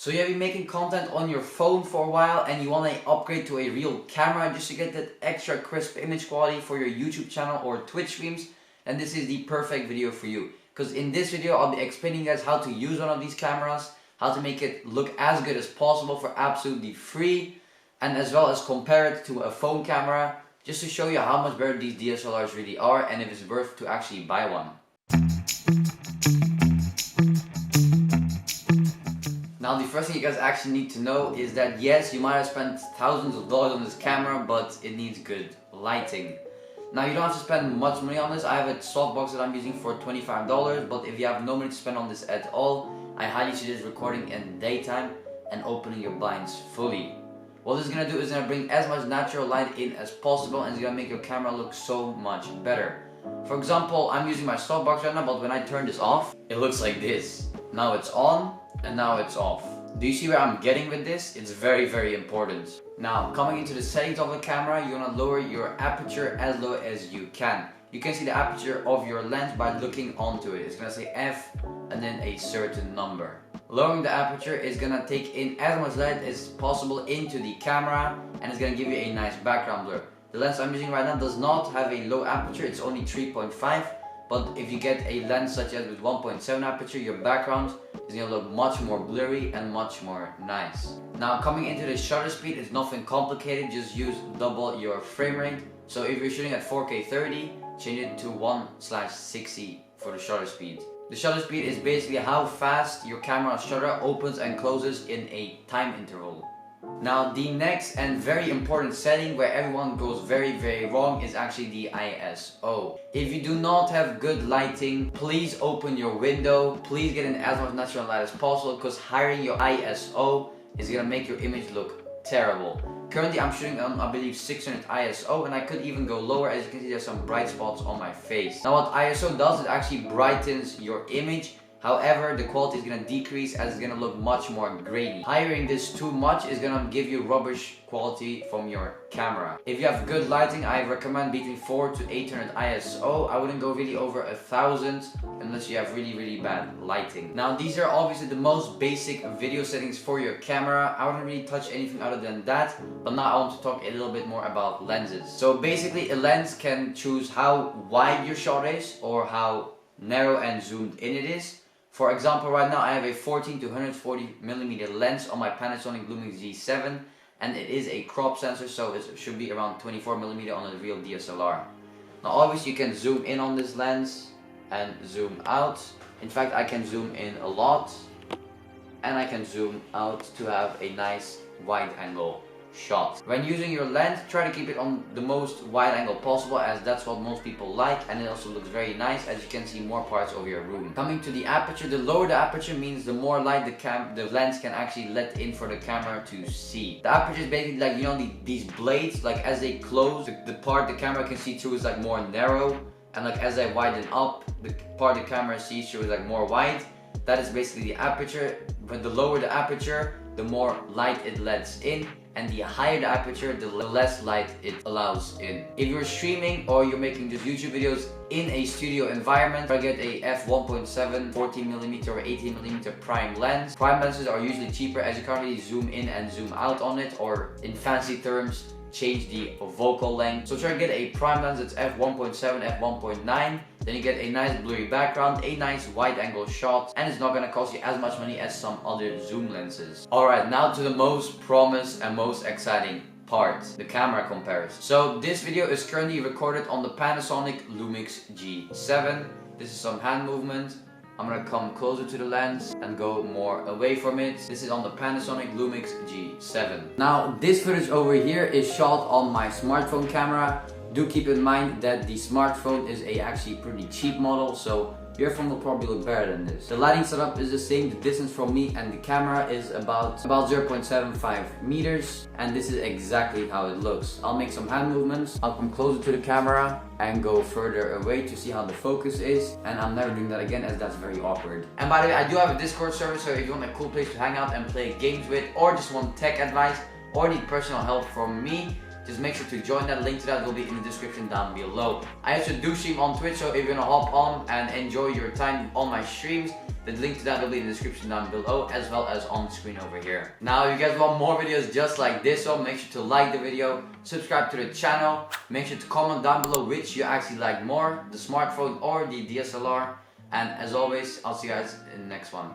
So you have been making content on your phone for a while and you want to upgrade to a real camera just to get that extra crisp image quality for your YouTube channel or Twitch streams, then this is the perfect video for you. Because in this video I'll be explaining you guys how to use one of these cameras, how to make it look as good as possible for absolutely free, and as well as compare it to a phone camera just to show you how much better these DSLRs really are and if it's worth to actually buy one. Now the first thing you guys actually need to know is that yes, you might have spent thousands of dollars on this camera, but it needs good lighting. Now you don't have to spend much money on this. I have a softbox that I'm using for $25, but if you have no money to spend on this at all, I highly suggest recording in daytime and opening your blinds fully. What this is going to do is going to bring as much natural light in as possible, and it's going to make your camera look so much better. For example, I'm using my softbox right now, but when I turn this off, it looks like this. Now it's on and now it's off. Do you see where I'm getting with this? It's very, very important. Now, coming into the settings of the camera, you want to lower your aperture as low as you can. You can see the aperture of your lens by looking onto it. It's going to say f and then a certain number. Lowering the aperture is going to take in as much light as possible into the camera, and it's going to give you a nice background blur. The lens I'm using right now does not have a low aperture, it's only 3.5, but if you get a lens such as with 1.7 aperture, your background is going to look much more blurry and much more nice. Now coming into the shutter speed, it's nothing complicated, just use double your frame rate. So if you're shooting at 4K 30, change it to 1/60 for the shutter speed. The shutter speed is basically how fast your camera shutter opens and closes in a time interval. Now the next and very important setting where everyone goes very wrong is actually the ISO. If you do not have good lighting, please open your window, please get in as much natural light as possible, because higher your ISO is going to make your image look terrible. Currently I'm shooting on I believe 600 ISO, and I could even go lower. As you can see, there's some bright spots on my face. Now what ISO does, it actually brightens your image. However, the quality is going to decrease as it's going to look much more grainy. Highering this too much is going to give you rubbish quality from your camera. If you have good lighting, I recommend between 400 to 800 ISO. I wouldn't go really over 1000 unless you have really bad lighting. Now these are obviously the most basic video settings for your camera. I wouldn't really touch anything other than that, but now I want to talk a little bit more about lenses. So basically a lens can choose how wide your shot is or how narrow and zoomed in it is. For example, right now I have a 14 to 140mm lens on my Panasonic Lumix G7, and it is a crop sensor, so it should be around 24mm on a real DSLR. Now obviously you can zoom in on this lens and zoom out. In fact, I can zoom in a lot and I can zoom out to have a nice wide angle shot. When using your lens, try to keep it on the most wide angle possible, as that's what most people like, and it also looks very nice as you can see more parts of your room. Coming to the aperture, the lower the aperture means the more light the lens can actually let in for the camera to see. The aperture is basically like, you know, these blades, like as they close, the part the camera can see through is like more narrow, and like as they widen up, the part the camera sees through is like more wide. That is basically the aperture. But the lower the aperture, the more light it lets in, and the higher the aperture, the less light it allows in. If you're streaming or you're making just YouTube videos in a studio environment, try to get a f1.7 14mm or 18mm prime lens. Prime lenses are usually cheaper as you can't really zoom in and zoom out on it, or in fancy terms, change the focal length. So try to get a prime lens that's f1.7, f1.9. Then you get a nice blurry background, a nice wide angle shot, and it's not going to cost you as much money as some other zoom lenses. Alright, now to the most promised and most exciting part, the camera comparison. So this video is currently recorded on the Panasonic Lumix G7. This is some hand movement. I'm gonna come closer to the lens and go more away from it. This is on the Panasonic Lumix G7. Now this footage over here is shot on my smartphone camera. Do keep in mind that the smartphone is actually pretty cheap model, so your phone will probably look better than this. The lighting setup is the same. The distance from me and the camera is about 0.75 meters, and this is exactly how it looks. I'll make some hand movements. I'll come closer to the camera and go further away to see how the focus is, and I'm never doing that again as that's very awkward. And by the way, I do have a Discord server, so if you want a cool place to hang out and play games with, or just want tech advice or need personal help from me, just make sure to join that. Link to that will be in the description down below. I also do stream on Twitch, so if you're gonna hop on and enjoy your time on my streams, the link to that will be in the description down below, as well as on screen over here. Now, if you guys want more videos just like this one, make sure to like the video, subscribe to the channel, make sure to comment down below which you actually like more, the smartphone or the DSLR. And as always, I'll see you guys in the next one.